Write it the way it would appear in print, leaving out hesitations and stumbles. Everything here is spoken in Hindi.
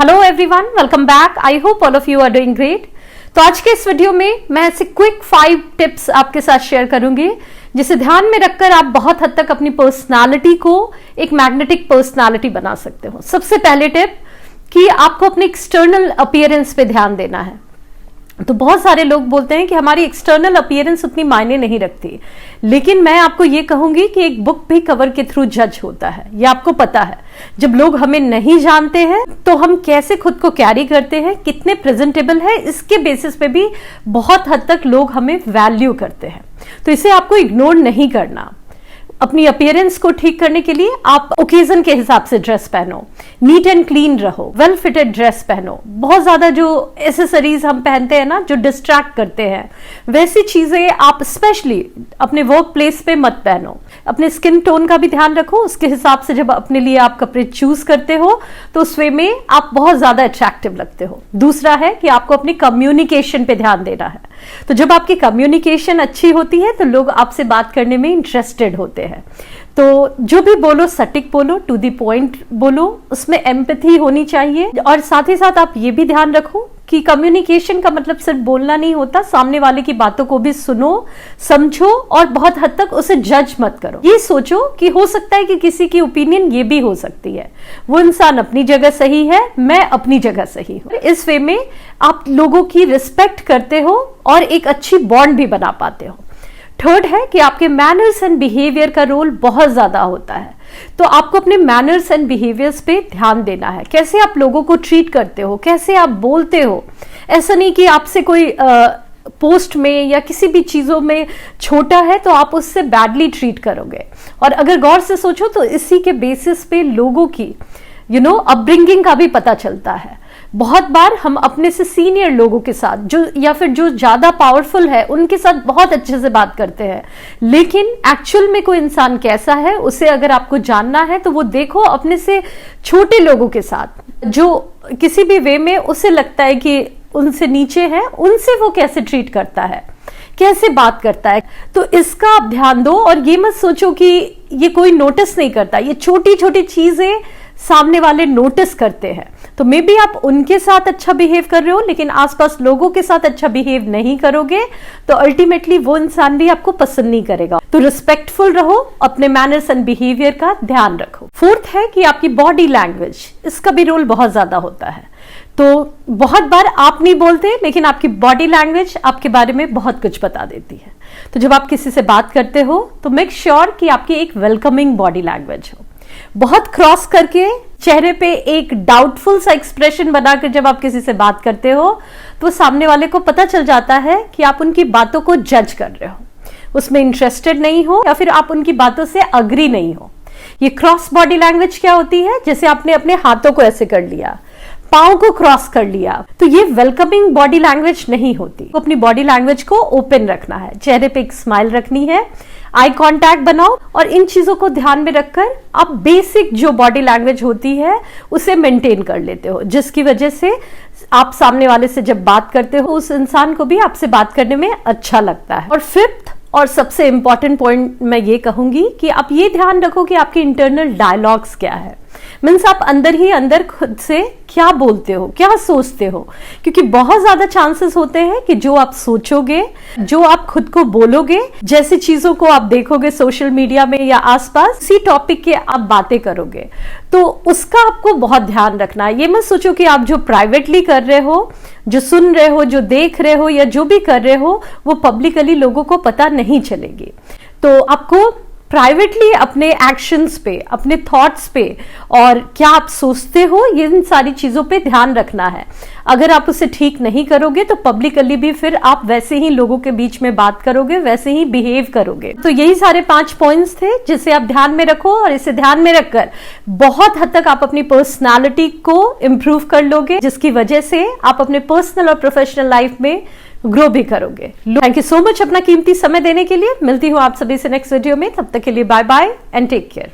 Hello everyone, welcome back. I hope all of you are doing great. तो आज के इस वीडियो में मैं ऐसे क्विक 5 टिप्स आपके साथ शेयर करूंगी जिसे ध्यान में रखकर आप बहुत हद तक अपनी पर्सनालिटी को एक मैग्नेटिक पर्सनालिटी बना सकते हो। सबसे पहले टिप कि आपको अपने एक्सटर्नल अपीयरेंस पे ध्यान देना है। तो बहुत सारे लोग बोलते हैं कि हमारी एक्सटर्नल अपीयरेंस उतनी मायने नहीं रखती, लेकिन मैं आपको ये कहूंगी कि एक बुक भी कवर के थ्रू जज होता है। ये आपको पता है, जब लोग हमें नहीं जानते हैं तो हम कैसे खुद को कैरी करते हैं, कितने प्रेजेंटेबल है, इसके बेसिस पे भी बहुत हद तक लोग हमें वैल्यू करते हैं। तो इसे आपको इग्नोर नहीं करना। अपनी अपीयरेंस को ठीक करने के लिए आप ओकेजन के हिसाब से ड्रेस पहनो, नीट एंड क्लीन रहो, वेल फिटेड ड्रेस पहनो। बहुत ज्यादा जो एसेसरीज हम पहनते हैं ना, जो डिस्ट्रैक्ट करते हैं, वैसी चीजें आप स्पेशली अपने वर्क प्लेस पे मत पहनो। अपने स्किन टोन का भी ध्यान रखो, उसके हिसाब से जब अपने लिए आप कपड़े चूज करते हो तो उस वे में आप बहुत ज्यादा अट्रैक्टिव लगते हो। दूसरा है कि आपको अपनी कम्युनिकेशन पे ध्यान देना है। तो जब आपकी कम्युनिकेशन अच्छी होती है तो लोग आपसे बात करने में इंटरेस्टेड होते हैं। तो जो भी बोलो सटीक बोलो, टू द पॉइंट बोलो, उसमें एम्पैथी होनी चाहिए। और साथ ही साथ आप ये भी ध्यान रखो कि कम्युनिकेशन का मतलब सिर्फ बोलना नहीं होता, सामने वाले की बातों को भी सुनो, समझो और बहुत हद तक उसे जज मत करो। ये सोचो कि हो सकता है कि किसी की ओपिनियन ये भी हो सकती है, वो इंसान अपनी जगह सही है, मैं अपनी जगह सही हूं। इस वे में आप लोगों की रिस्पेक्ट करते हो और एक अच्छी बॉन्ड भी बना पाते हो। थर्ड है कि आपके मैनर्स एंड बिहेवियर का रोल बहुत ज्यादा होता है। तो आपको अपने मैनर्स एंड बिहेवियर्स पे ध्यान देना है। कैसे आप लोगों को ट्रीट करते हो, कैसे आप बोलते हो। ऐसा नहीं कि आपसे कोई पोस्ट में या किसी भी चीजों में छोटा है तो आप उससे बैडली ट्रीट करोगे। और अगर गौर से सोचो तो इसी के बेसिस पे लोगों की अपब्रिंगिंग का भी पता चलता है। बहुत बार हम अपने से सीनियर लोगों के साथ या फिर जो ज्यादा पावरफुल है उनके साथ बहुत अच्छे से बात करते हैं, लेकिन एक्चुअल में कोई इंसान कैसा है उसे अगर आपको जानना है तो वो देखो अपने से छोटे लोगों के साथ, जो किसी भी वे में उसे लगता है कि उनसे नीचे है, उनसे वो कैसे ट्रीट करता है, कैसे बात करता है। तो इसका आप ध्यान दो और ये मत सोचो कि ये कोई नोटिस नहीं करता। ये छोटी छोटी चीजें सामने वाले नोटिस करते हैं। तो मे बी आप उनके साथ अच्छा बिहेव कर रहे हो लेकिन आसपास लोगों के साथ अच्छा बिहेव नहीं करोगे तो अल्टीमेटली वो इंसान भी आपको पसंद नहीं करेगा। तो रिस्पेक्टफुल रहो, अपने मैनर्स एंड बिहेवियर का ध्यान रखो। फोर्थ है कि आपकी बॉडी लैंग्वेज, इसका भी रोल बहुत ज्यादा होता है। तो बहुत बार आप नहीं बोलते लेकिन आपकी बॉडी लैंग्वेज आपके बारे में बहुत कुछ बता देती है। तो जब आप किसी से बात करते हो तो मेक श्योर कि आपकी एक वेलकमिंग बॉडी लैंग्वेज हो। बहुत क्रॉस करके चेहरे पे एक डाउटफुल सा एक्सप्रेशन बनाकर जब आप किसी से बात करते हो तो सामने वाले को पता चल जाता है कि आप उनकी बातों को जज कर रहे हो, उसमें इंटरेस्टेड नहीं हो या फिर आप उनकी बातों से अग्री नहीं हो। ये क्रॉस बॉडी लैंग्वेज क्या होती है? जैसे आपने अपने हाथों को ऐसे कर लिया, पाँव को क्रॉस कर लिया, तो ये वेलकमिंग बॉडी लैंग्वेज नहीं होती। तो अपनी बॉडी लैंग्वेज को ओपन रखना है, चेहरे पे एक स्माइल रखनी है, आई कांटेक्ट बनाओ और इन चीजों को ध्यान में रखकर आप बेसिक जो बॉडी लैंग्वेज होती है उसे मेंटेन कर लेते हो, जिसकी वजह से आप सामने वाले से जब बात करते हो उस इंसान को भी आपसे बात करने में अच्छा लगता है। और फिफ्थ और सबसे इंपॉर्टेंट पॉइंट मैं ये कहूंगी कि आप ये ध्यान रखो कि आपके इंटरनल डायलॉग्स क्या है। मीन्स आप अंदर ही अंदर खुद से क्या बोलते हो, क्या सोचते हो, क्योंकि बहुत ज्यादा चांसेस होते हैं कि जो आप सोचोगे, जो आप खुद को बोलोगे, जैसी चीजों को आप देखोगे सोशल मीडिया में या आसपास, इसी टॉपिक के आप बातें करोगे। तो उसका आपको बहुत ध्यान रखना है। ये मत सोचो कि आप जो प्राइवेटली कर रहे हो, जो सुन रहे हो, जो देख रहे हो या जो भी कर रहे हो वो पब्लिकली लोगों को पता नहीं चलेगी। तो आपको प्राइवेटली अपने एक्शंस पे, अपने थॉट्स पे और क्या आप सोचते हो, ये इन सारी चीजों पे ध्यान रखना है। अगर आप उसे ठीक नहीं करोगे तो पब्लिकली भी फिर आप वैसे ही लोगों के बीच में बात करोगे, वैसे ही बिहेव करोगे। तो यही सारे 5 पॉइंट्स थे जिसे आप ध्यान में रखो और इसे ध्यान में रखकर बहुत हद तक आप अपनी पर्सनालिटी को इम्प्रूव कर लोगे, जिसकी वजह से आप अपने पर्सनल और प्रोफेशनल लाइफ में ग्रो भी करोगे। थैंक यू सो मच अपना कीमती समय देने के लिए। मिलती हूँ आप सभी से नेक्स्ट वीडियो में। तब तक के लिए bye bye and take care.